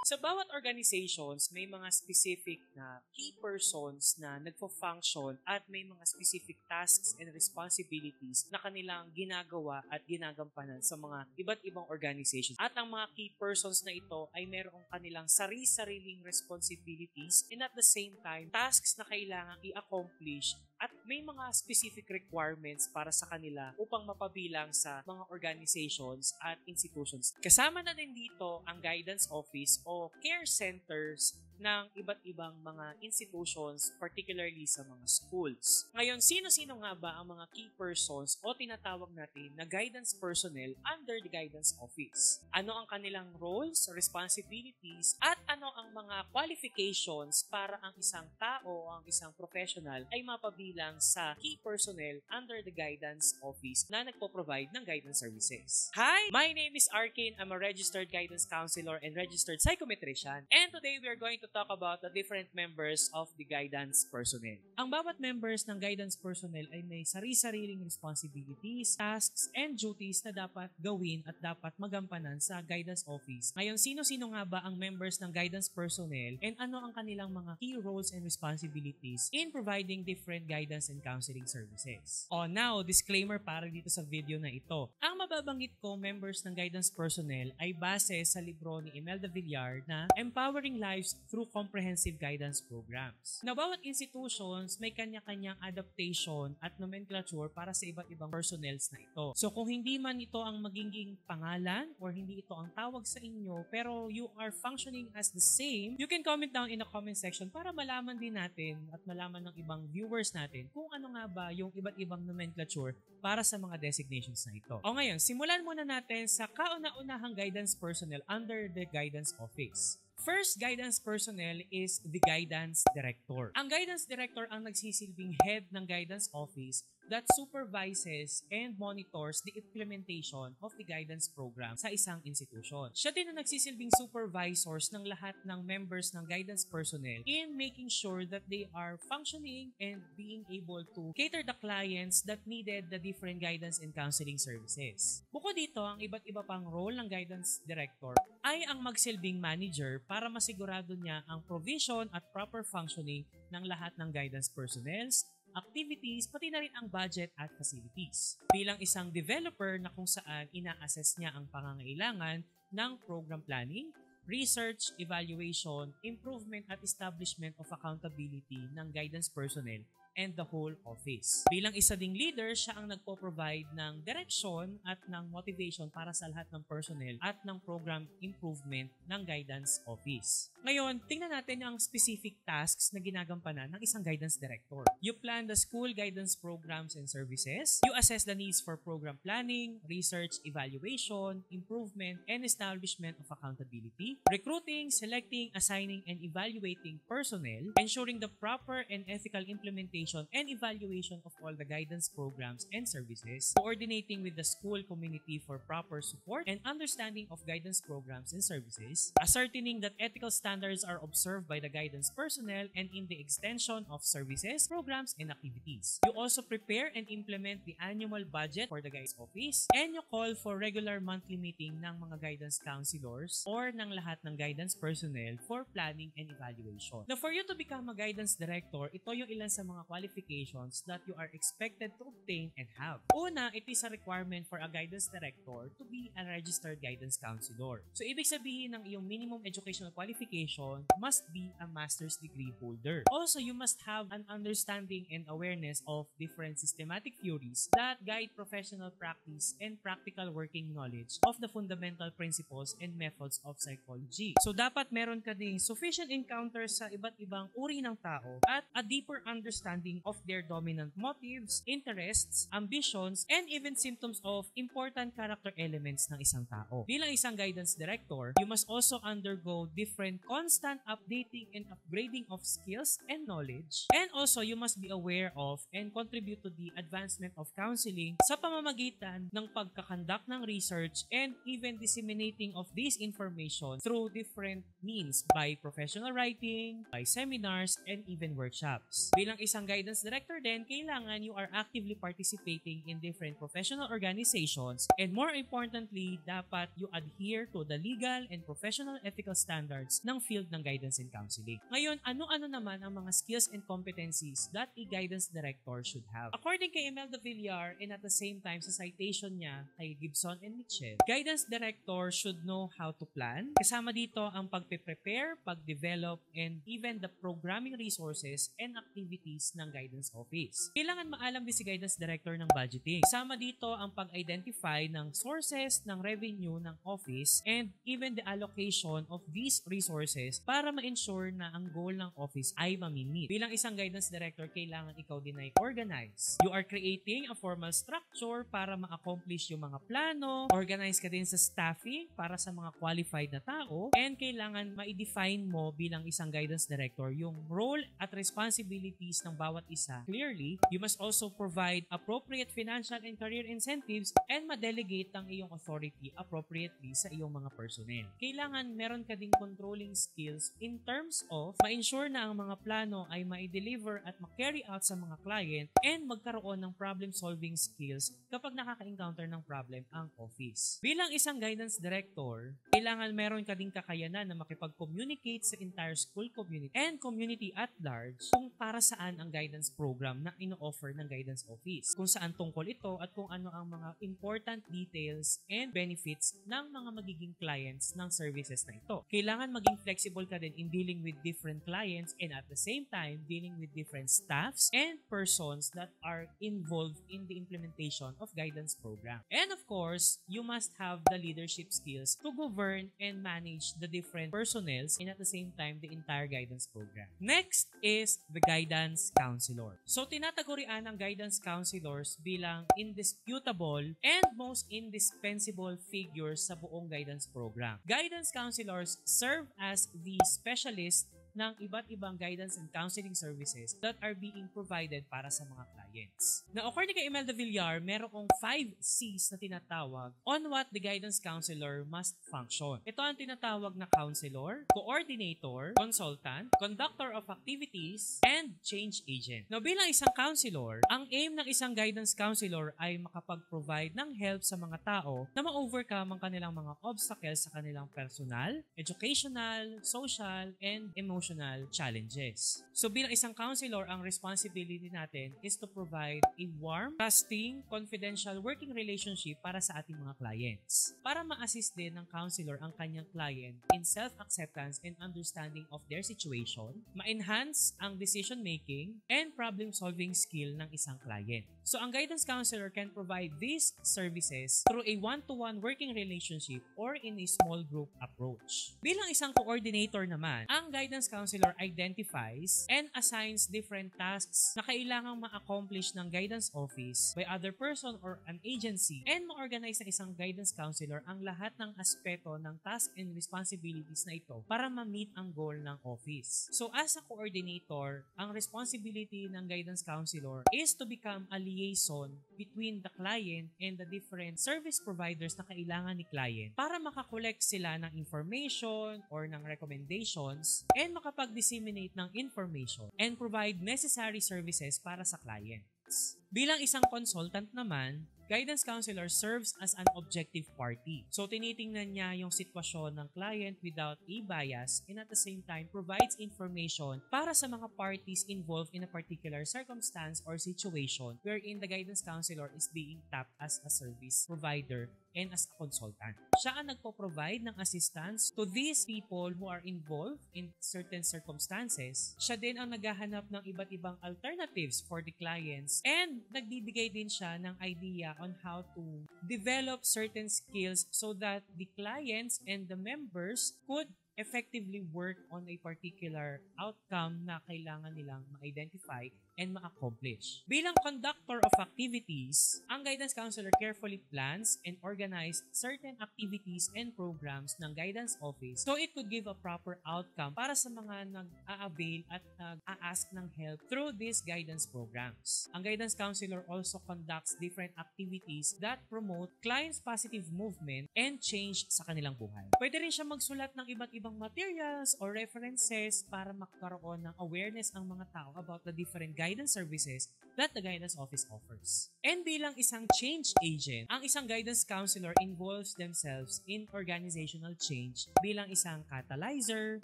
Sa bawat organizations, may mga specific na key persons na nagpo-function at may mga specific tasks and responsibilities na kanilang ginagawa at ginagampanan sa mga iba't ibang organizations. At ang mga key persons na ito ay merong kanilang sari-sariling responsibilities and at the same time, tasks na kailangang i-accomplish at may mga specific requirements para sa kanila upang mapabilang sa mga organizations at institutions. Kasama na din dito ang guidance office o care centers ng iba't ibang mga institutions, particularly sa mga schools. Ngayon, sino-sino nga ba ang mga key persons o tinatawag natin na guidance personnel under the guidance office? Ano ang kanilang roles, responsibilities, at ano ang mga qualifications para ang isang tao o ang isang professional ay mapabilang sa key personnel under the guidance office na nagpo-provide ng guidance services? Hi! My name is Arkin. I'm a registered guidance counselor and registered psychometrician. And today we are going to talk about the different members of the guidance personnel. Ang bawat members ng guidance personnel ay may sari-sariling responsibilities, tasks, and duties na dapat gawin at dapat magampanan sa guidance office. Ngayon, sino-sino nga ba ang members ng guidance personnel and ano ang kanilang mga key roles and responsibilities in providing different guidance and counseling services? Now, disclaimer para dito sa video na ito. Ang mababanggit ko members ng guidance personnel ay base sa libro ni Imelda Villar na Empowering Lives through Comprehensive Guidance Programs. Na bawat institutions may kanya-kanyang adaptation at nomenclature para sa iba't ibang personnels na ito. So kung hindi man ito ang magiging pangalan or hindi ito ang tawag sa inyo pero you are functioning as the same, you can comment down in the comment section para malaman din natin at malaman ng ibang viewers natin kung ano nga ba yung iba't ibang nomenclature para sa mga designations na ito. O ngayon, simulan muna natin sa kauna-unahang guidance personnel under the guidance office. First guidance personnel is the guidance director. Ang guidance director ang nagsisilbing head ng guidance office that supervises and monitors the implementation of the guidance program sa isang institution. Siya din ang nagsisilbing supervisors ng lahat ng members ng guidance personnel in making sure that they are functioning and being able to cater the clients that needed the different guidance and counseling services. Bukod dito, ang iba't iba pang role ng guidance director ay ang magsilbing manager para masigurado niya ang provision at proper functioning ng lahat ng guidance personnels, activities, pati na rin ang budget at facilities. Bilang isang developer na kung saan ina-assess niya ang pangangailangan ng program planning, research, evaluation, improvement at establishment of accountability ng guidance personnel and the whole office. Bilang isa ding leader, siya ang nagpo-provide ng direction at ng motivation para sa lahat ng personnel at ng program improvement ng guidance office. Ngayon, tingnan natin ang specific tasks na ginagampanan ng isang guidance director. You plan the school guidance programs and services. You assess the needs for program planning, research, evaluation, improvement, and establishment of accountability. Recruiting, selecting, assigning, and evaluating personnel. Ensuring the proper and ethical implementation and evaluation of all the guidance programs and services, coordinating with the school community for proper support and understanding of guidance programs and services, ascertaining that ethical standards are observed by the guidance personnel and in the extension of services, programs, and activities. You also prepare and implement the annual budget for the guidance office, and you call for regular monthly meeting ng mga guidance counselors or ng lahat ng guidance personnel for planning and evaluation. Now, for you to become a guidance director, ito yung ilan sa mga qualifications that you are expected to obtain and have. Una, it is a requirement for a guidance director to be a registered guidance counselor. So, ibig sabihin ng iyong minimum educational qualification must be a master's degree holder. Also, you must have an understanding and awareness of different systematic theories that guide professional practice and practical working knowledge of the fundamental principles and methods of psychology. So, dapat meron ka ding sufficient encounters sa iba't ibang uri ng tao at a deeper understanding of their dominant motives, interests, ambitions, and even symptoms of important character elements ng isang tao. Bilang isang guidance director, you must also undergo different constant updating and upgrading of skills and knowledge. And also, you must be aware of and contribute to the advancement of counseling sa pamamagitan ng pagkakandak ng research and even disseminating of this information through different means by professional writing, by seminars, and even workshops. Bilang isang guidance director din, kailangan you are actively participating in different professional organizations, and more importantly, dapat you adhere to the legal and professional ethical standards ng field ng guidance and counseling. Ngayon, ano-ano naman ang mga skills and competencies that a guidance director should have? According kay Imelda Villar, and at the same time sa citation niya kay Gibson and Mitchell, guidance director should know how to plan. Kasama dito ang pagpe-prepare, pag-develop, and even the programming resources and activities ng guidance office. Kailangan maalam din si guidance director ng budgeting. Kasama dito ang pag-identify ng sources ng revenue ng office and even the allocation of these resources para ma-ensure na ang goal ng office ay mamimit. Bilang isang guidance director, kailangan ikaw din ay organize. You are creating a formal structure para ma-accomplish yung mga plano. Organize ka din sa staffing para sa mga qualified na tao, and kailangan ma-define mo bilang isang guidance director yung role at responsibilities ng bawat isa clearly. You must also provide appropriate financial and career incentives and ma-delegate ang iyong authority appropriately sa iyong mga personnel. Kailangan meron ka ding controlling skills in terms of ma-ensure na ang mga plano ay ma-deliver at ma-carry out sa mga client, and magkaroon ng problem-solving skills kapag nakaka-encounter ng problem ang office. Bilang isang guidance director, kailangan meron ka ding kakayanan na makipag-communicate sa entire school community and community at large kung para saan ang guidance program na ino-offer ng guidance office, kung saan tungkol ito at kung ano ang mga important details and benefits ng mga magiging clients ng services na ito. Kailangan maging flexible ka din in dealing with different clients and at the same time dealing with different staffs and persons that are involved in the implementation of guidance program. And of course, you must have the leadership skills to govern and manage the different personnels and at the same time the entire guidance program. Next is the guidance counselor. So tinatagurian ang guidance counselors bilang indisputable and most indispensable figures sa buong guidance program. Guidance counselors serve as the specialist ng iba't ibang guidance and counseling services that are being provided para sa mga clients. Now, according kay Imelda Villar, merong 5 C's na tinatawag on what the guidance counselor must function. Ito ang tinatawag na counselor, coordinator, consultant, conductor of activities, and change agent. Now, bilang isang counselor, ang aim ng isang guidance counselor ay makapag-provide ng help sa mga tao na ma-overcome ang kanilang mga obstacles sa kanilang personal, educational, social, and emotional challenges. So bilang isang counselor, ang responsibility natin is to provide a warm, trusting, confidential working relationship para sa ating mga clients. Para ma-assist din ng counselor ang kanyang client in self-acceptance and understanding of their situation, ma-enhance ang decision-making and problem-solving skill ng isang client. So ang guidance counselor can provide these services through a one-to-one working relationship or in a small group approach. Bilang isang coordinator naman, ang guidance counselor identifies and assigns different tasks na kailangang ma-accomplish ng guidance office by other person or an agency, and ma-organize ng isang guidance counselor ang lahat ng aspeto ng task and responsibilities na ito para ma-meet ang goal ng office. So as a coordinator, ang responsibility ng guidance counselor is to become a liaison between the client and the different service providers na kailangan ni client para makakolect sila ng information or ng recommendations and makapag-disseminate ng information and provide necessary services para sa clients. Bilang isang consultant naman, guidance counselor serves as an objective party. So, tinitingnan niya yung sitwasyon ng client without a bias and at the same time provides information para sa mga parties involved in a particular circumstance or situation wherein the guidance counselor is being tapped as a service provider and as a consultant. Siya ang nagpo-provide ng assistance to these people who are involved in certain circumstances. Siya din ang naghahanap ng iba't ibang alternatives for the clients and nagbibigay din siya ng idea on how to develop certain skills so that the clients and the members could effectively work on a particular outcome na kailangan nilang ma-identify and ma-accomplish. Bilang conductor of activities, ang guidance counselor carefully plans and organize certain activities and programs ng guidance office so it could give a proper outcome para sa mga nag-a-avail at nag-a-ask ng help through these guidance programs. Ang guidance counselor also conducts different activities that promote clients' positive movement and change sa kanilang buhay. Pwede rin siya magsulat ng iba't ibang ibang materials or references para magkaroon ng awareness ang mga tao about the different guidance services that the guidance office offers. And bilang isang change agent, ang isang guidance counselor involves themselves in organizational change bilang isang catalyzer,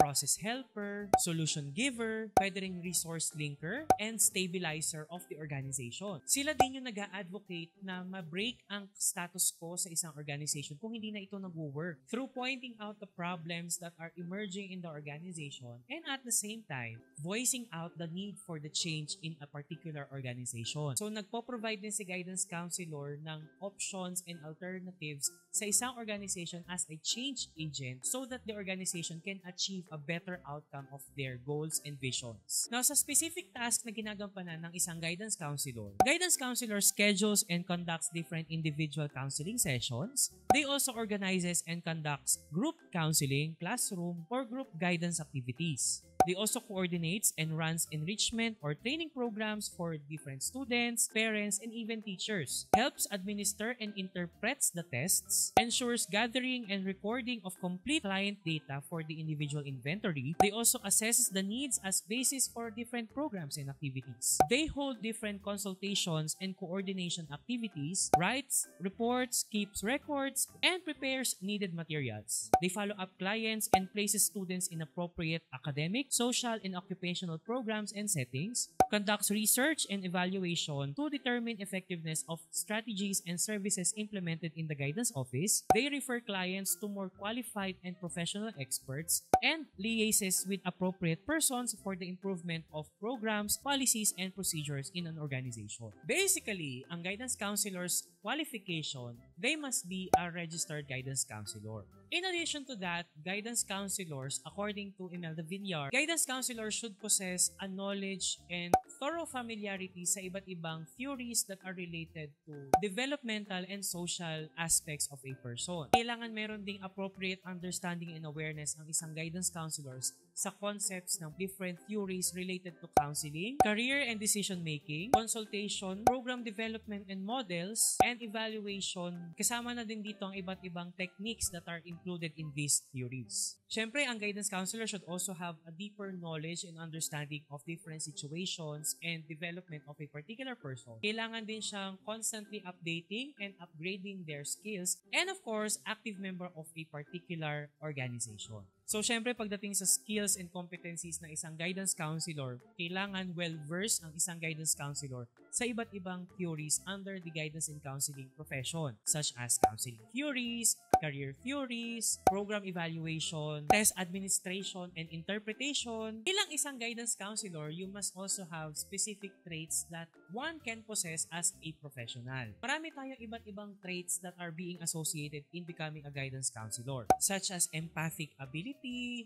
process helper, solution giver, pwede ring resource linker, and stabilizer of the organization. Sila din yung nag-a-advocate na ma-break ang status quo sa isang organization kung hindi na ito nag-work through pointing out the problems that are emerging in the organization and at the same time, voicing out the need for the change in a particular organization. So, nagpo-provide din si guidance counselor ng options and alternatives sa isang organization as a change agent so that the organization can achieve a better outcome of their goals and visions. Now, sa specific task na ginagampanan ng isang guidance counselor schedules and conducts different individual counseling sessions. They also organizes and conducts group counseling, classroom, or group guidance activities. They also coordinates and runs enrichment or training programs for different students, parents, and even teachers. Helps administer and interprets the tests. Ensures gathering and recording of complete client data for the individual inventory. They also assesses the needs as basis for different programs and activities. They hold different consultations and coordination activities, writes reports, keeps records, and prepares needed materials. They follow up clients and places students in appropriate academic, social, and occupational programs and settings, conducts research and evaluation to determine effectiveness of strategies and services implemented in the guidance office. They refer clients to more qualified and professional experts and liaises with appropriate persons for the improvement of programs, policies, and procedures in an organization. Basically, ang guidance counselor's qualification, they must be a registered guidance counselor. In addition to that, guidance counselors, according to Imelda Villar, guidance counselors should possess a knowledge and thorough familiarity sa iba't ibang theories that are related to developmental and social aspects of a person. Kailangan meron ding appropriate understanding and awareness ang isang guidance counselors sa concepts ng different theories related to counseling, career and decision-making, consultation, program development and models, and evaluation. Kasama na din dito ang iba't ibang techniques that are included in these theories. Siyempre, ang guidance counselor should also have a deeper knowledge and understanding of different situations and development of a particular person. Kailangan din siyang constantly updating and upgrading their skills and of course, active member of a particular organization. So, syempre, pagdating sa skills and competencies ng isang guidance counselor, kailangan well-versed ang isang guidance counselor sa iba't ibang theories under the guidance and counseling profession, such as counseling theories, career theories, program evaluation, test administration, and interpretation. Bilang isang guidance counselor, you must also have specific traits that one can possess as a professional. Marami tayong iba't ibang traits that are being associated in becoming a guidance counselor, such as empathic ability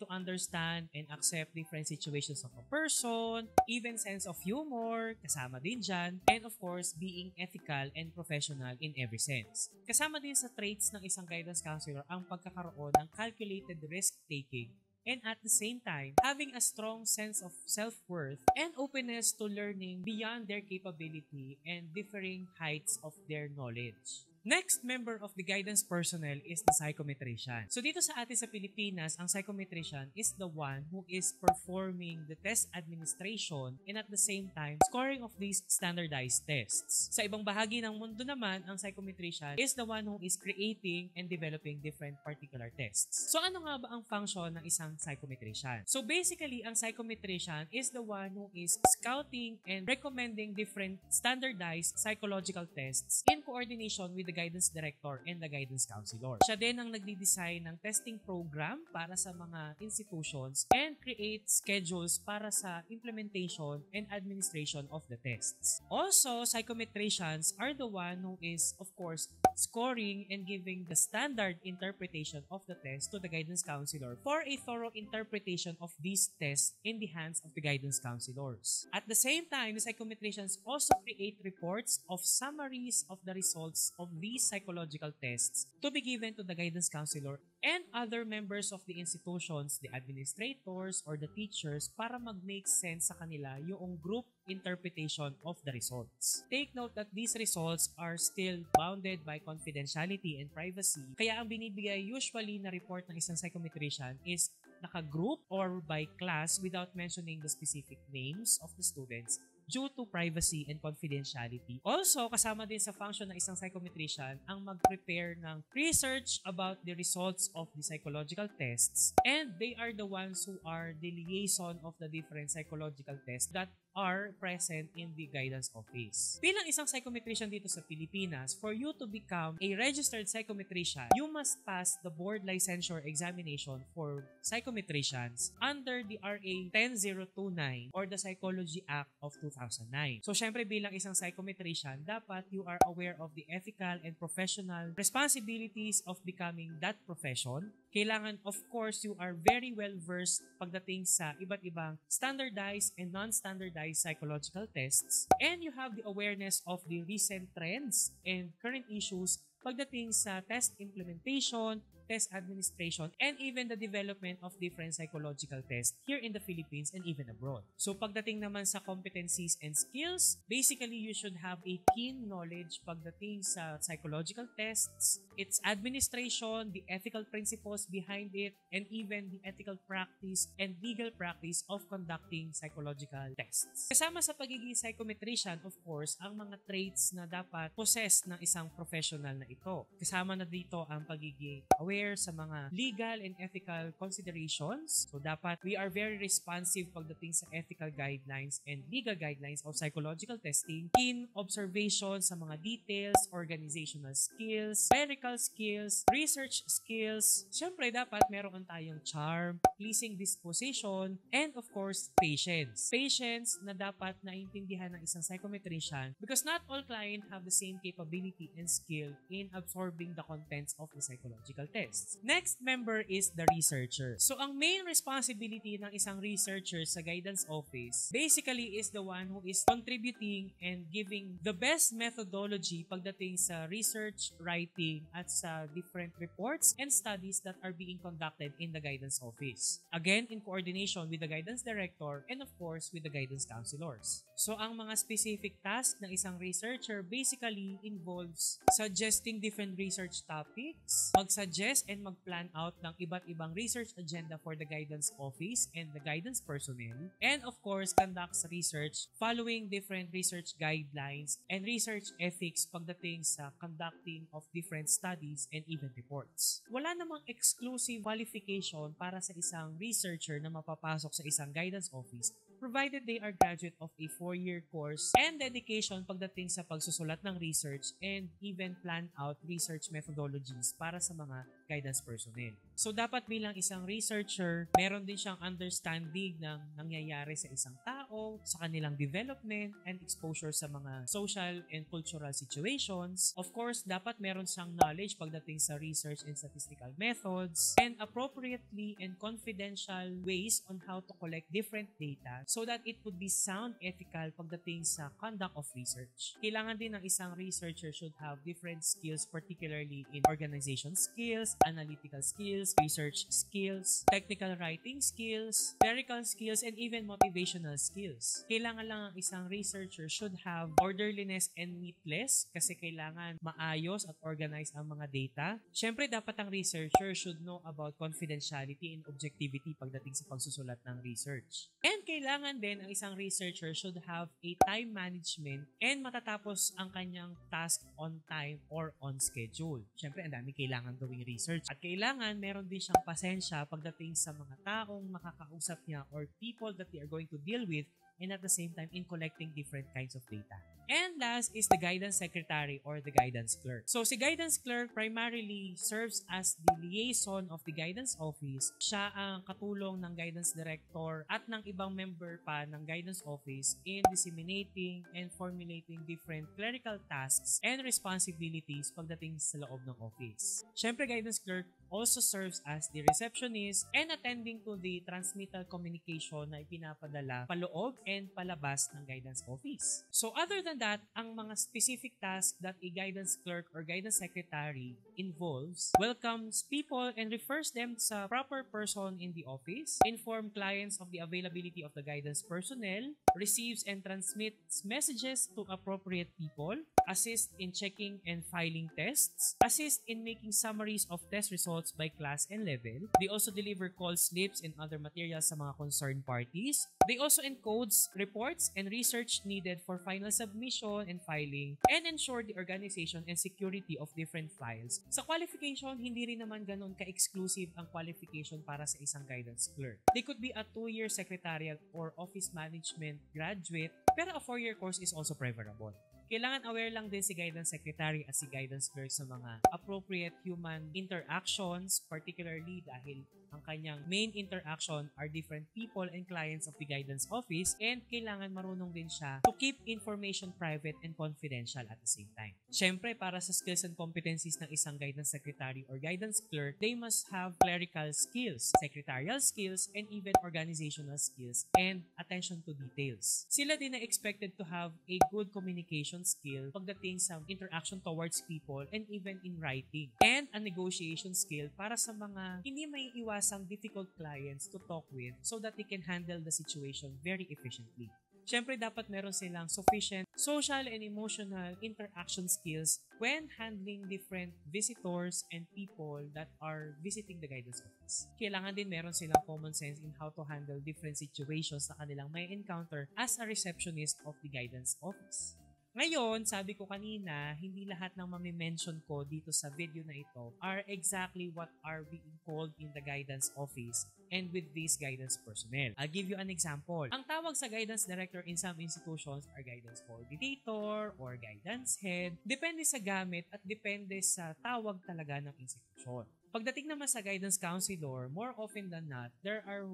to understand and accept different situations of a person, even sense of humor, kasama din dyan, and of course, being ethical and professional in every sense. Kasama din sa traits ng isang guidance counselor ang pagkakaroon ng calculated risk-taking and at the same time, having a strong sense of self-worth and openness to learning beyond their capability and differing heights of their knowledge. Next member of the guidance personnel is the psychometrician. So dito sa atin sa Pilipinas, ang psychometrician is the one who is performing the test administration and at the same time, scoring of these standardized tests. Sa ibang bahagi ng mundo naman, ang psychometrician is the one who is creating and developing different particular tests. So ano nga ba ang function ng isang psychometrician? So basically, ang psychometrician is the one who is scouting and recommending different standardized psychological tests in coordination with the guidance director and the guidance counselor. Siya din ang nagdi-design ng testing program para sa mga institutions and create schedules para sa implementation and administration of the tests. Also, psychometricians are the one who is, of course, scoring and giving the standard interpretation of the test to the guidance counselor for a thorough interpretation of these tests in the hands of the guidance counselors. At the same time, the psychometricians also create reports of summaries of the results of these psychological tests to be given to the guidance counselor and other members of the institutions, the administrators, or the teachers para mag-make sense sa kanila yung group interpretation of the results. Take note that these results are still bounded by confidentiality and privacy, kaya ang binibigay usually na report ng isang psychometrician is naka-group or by class without mentioning the specific names of the students due to privacy and confidentiality. Also, kasama din sa function ng isang psychometrician ang mag-prepare ng research about the results of the psychological tests, and they are the ones who are the liaison of the different psychological tests that are present in the guidance office. Bilang isang psychometrician dito sa Pilipinas, for you to become a registered psychometrician, you must pass the board licensure examination for psychometricians under the RA 10029 or the Psychology Act of 2009. So, syempre bilang isang psychometrician, dapat you are aware of the ethical and professional responsibilities of becoming that profession. Kailangan, of course, you are very well versed pagdating sa iba't ibang standardized and non-standardized psychological tests, and you have the awareness of the recent trends and current issues pagdating sa test implementation, test administration, and even the development of different psychological tests here in the Philippines and even abroad. So pagdating naman sa competencies and skills, basically you should have a keen knowledge pagdating sa psychological tests, its administration, the ethical principles behind it, and even the ethical practice and legal practice of conducting psychological tests. Kasama sa pagiging psychometrician, of course, ang mga traits na dapat possess ng isang professional na ito. Kasama na dito ang pagiging aware sa mga legal and ethical considerations. So dapat we are very responsive pagdating sa ethical guidelines and legal guidelines of psychological testing, keen observation sa mga details, organizational skills, clerical skills, research skills. Siyempre dapat meron tayong charm, pleasing disposition, and of course, patience. Patience na dapat naintindihan ng isang psychometrician because not all clients have the same capability and skill in absorbing the contents of the psychological test. Next member is the researcher. So, ang main responsibility ng isang researcher sa guidance office basically is the one who is contributing and giving the best methodology pagdating sa research, writing, at sa different reports and studies that are being conducted in the guidance office. Again, in coordination with the guidance director and of course with the guidance counselors. So, ang mga specific task ng isang researcher basically involves suggesting different research topics, mag-suggest and mag-plan out ng iba't ibang research agenda for the guidance office and the guidance personnel, and of course, conducts research following different research guidelines and research ethics pagdating sa conducting of different studies and even reports. Wala namang exclusive qualification para sa isang researcher na mapapasok sa isang guidance office provided they are graduate of a 4-year course and dedication pagdating sa pagsusulat ng research and even plan out research methodologies para sa mga guidance personnel. So, dapat bilang isang researcher, meron din siyang understanding ng nangyayari sa isang tao, sa kanilang development and exposure sa mga social and cultural situations. Of course, dapat meron siyang knowledge pagdating sa research and statistical methods and appropriately and confidential ways on how to collect different data so that it would be sound ethical pagdating sa conduct of research. Kailangan din ng isang researcher should have different skills, particularly in organization skills, analytical skills, research skills, technical writing skills, clerical skills, and even motivational skills. Kailangan lang ang isang researcher should have orderliness and neatness kasi kailangan maayos at organize ang mga data. Siyempre, dapat ang researcher should know about confidentiality and objectivity pagdating sa pagsusulat ng research. And kailangan din ang isang researcher should have a time management and matatapos ang kanyang task on time or on schedule. Siyempre, ang dami kailangan gawing research. At kailangan meron din siyang pasensya pagdating sa mga taong makakausap niya or people that they are going to deal with and at the same time in collecting different kinds of data. And last is the guidance secretary or the guidance clerk. So si guidance clerk primarily serves as the liaison of the guidance office. Siya ang katulong ng guidance director at ng ibang member pa ng guidance office in disseminating and formulating different clerical tasks and responsibilities pagdating sa loob ng office. Siyempre, guidance clerk also serves as the receptionist and attending to the transmittal communication na ipinapadala paloob and palabas ng guidance office. So other than that, ang mga specific tasks that a guidance clerk or guidance secretary involves, welcomes people and refers them sa proper person in the office, inform clients of the availability of the guidance personnel, receives and transmits messages to appropriate people, assist in checking and filing tests, assist in making summaries of test results by class and level. They also deliver call slips and other materials sa mga concerned parties. They also encodes reports and research needed for final submission and filing and ensure the organization and security of different files. Sa qualification, hindi rin naman ganun ka-exclusive ang qualification para sa isang guidance clerk. They could be a 2-year secretarial or office management graduate, pero a 4-year course is also preferable. Kailangan aware lang din si guidance secretary at si guidance clerk sa mga appropriate human interactions, particularly dahil ang kanyang main interaction are different people and clients of the guidance office, and kailangan marunong din siya to keep information private and confidential at the same time. Siyempre, para sa skills and competencies ng isang guidance secretary or guidance clerk, they must have clerical skills, secretarial skills, and even organizational skills and attention to details. Sila din na expected to have a good communication skill pagdating sa interaction towards people and even in writing, and a negotiation skill para sa mga hindi may iwasang difficult clients to talk with so that they can handle the situation very efficiently. Siyempre, dapat meron silang sufficient social and emotional interaction skills when handling different visitors and people that are visiting the guidance office. Kailangan din meron silang common sense in how to handle different situations na kanilang may encounter as a receptionist of the guidance office. Ngayon, sabi ko kanina, hindi lahat ng mamimension ko dito sa video na ito are exactly what are being called in the guidance office and with these guidance personnel. I'll give you an example. Ang tawag sa guidance director in some institutions are guidance coordinator or guidance head. Depende sa gamit at depende sa tawag talaga ng institution. Pagdating naman sa guidance counselor, more often than not, there are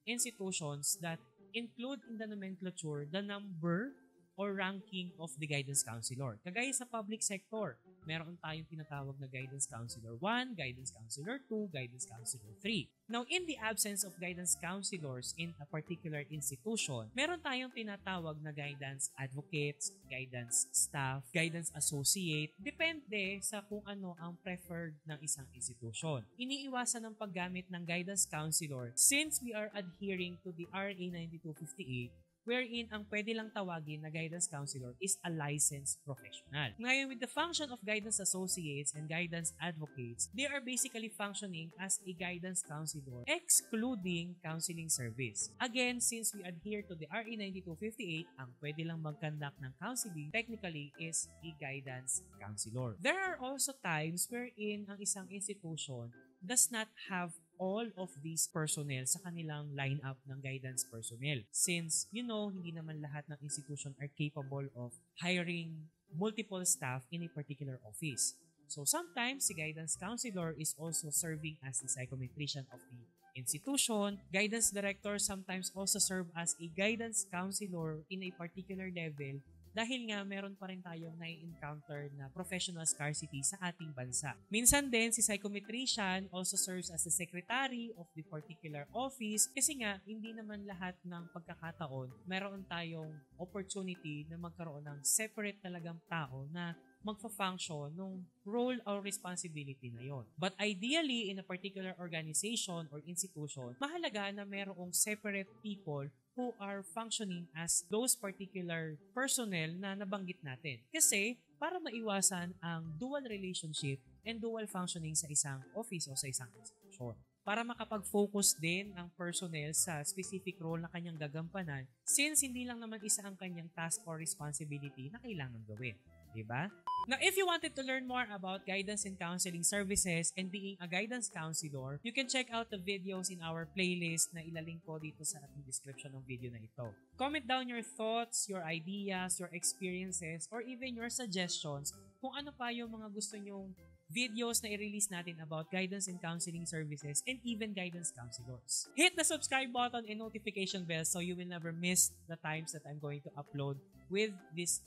institutions that include in the nomenclature the number or ranking of the guidance counselor. Kagaya sa public sector, meron tayong tinatawag na guidance counselor 1, guidance counselor 2, guidance counselor 3. Now, in the absence of guidance counselors in a particular institution, meron tayong tinatawag na guidance advocates, guidance staff, guidance associate, depende sa kung ano ang preferred ng isang institution. Iniiwasan ng paggamit ng guidance counselor since we are adhering to the RA 9258, wherein ang pwede lang tawagin na guidance counselor is a licensed professional. Ngayon, with the function of guidance associates and guidance advocates, they are basically functioning as a guidance counselor, excluding counseling service. Again, since we adhere to the RA 9258, ang pwede lang mag-conduct ng counseling technically is a guidance counselor. There are also times wherein ang isang institution does not have all of these personnel sa kanilang lineup ng guidance personnel. Since, hindi naman lahat ng institution are capable of hiring multiple staff in a particular office. So sometimes, the guidance counselor is also serving as the psychometrician of the institution. Guidance director sometimes also serve as a guidance counselor in a particular level dahil nga meron pa rin tayong nai-encounter na professional scarcity sa ating bansa. Minsan din, si psychometrician also serves as the secretary of the particular office kasi nga, hindi naman lahat ng pagkakataon meron tayong opportunity na magkaroon ng separate talagang tao na magfa-function nung role or responsibility na yon. But ideally, in a particular organization or institution, mahalaga na merong separate people who are functioning as those particular personnel na nabanggit natin. Kasi, para maiwasan ang dual relationship and dual functioning sa isang office o sa isang institution. Para makapag-focus din ang personnel sa specific role na kanyang gagampanan since hindi lang naman isa ang kanyang task or responsibility na kailangan gawin. Diba? Now, if you wanted to learn more about guidance and counseling services and being a guidance counselor, you can check out the videos in our playlist na ilalink ko dito sa ating description ng video na ito. Comment down your thoughts, your ideas, your experiences, or even your suggestions kung ano pa yung mga gusto nyong videos na i-release natin about guidance and counseling services and even guidance counselors. Hit the subscribe button and notification bell so you will never miss the times that I'm going to upload with this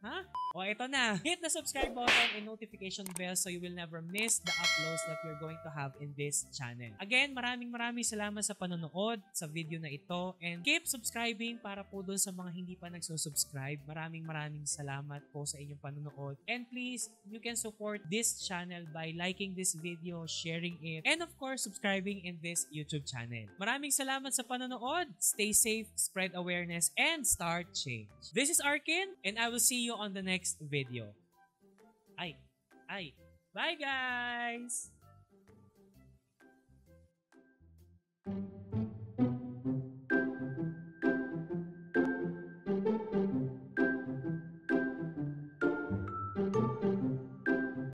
Ha? O, ito na. Hit the subscribe button and notification bell so you will never miss the uploads that we're going to have in this channel. Again, maraming salamat sa panonood sa video na ito and keep subscribing para po doon sa mga hindi pa nagsusubscribe. Maraming salamat po sa inyong panonood. And please, you can support this channel by liking this video, sharing it, and of course, subscribing in this YouTube channel. Maraming salamat sa panonood. Stay safe, spread awareness, and start change. This is Arkin, and I will see you on the next video. Bye guys!